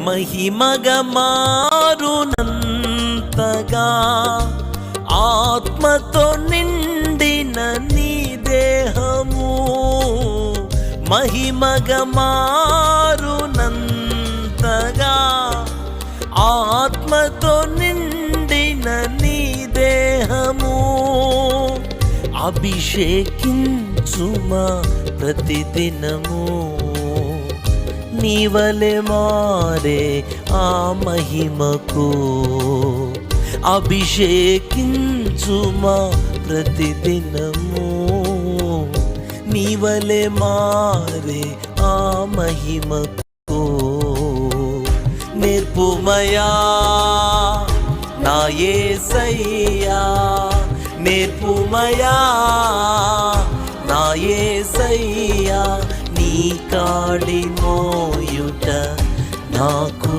మహిమగా మారునంతగా ఆత్మతో నిండిన నీ దేహము మహిమగా మారునంతగా ఆత్మతో నిండిన నీ దేహము అభిషేకించుమా ప్రతిదినము నీవలే మారే ఆ మహిమకు అభిషేకించుమా ప్రతిదినము నీవలే మారే ఆ మహిమకు నేర్పుమయా నా యేసయ్యా నేర్పుమయా నా యేసయ్యా నీ కాడి మోయుట నాకు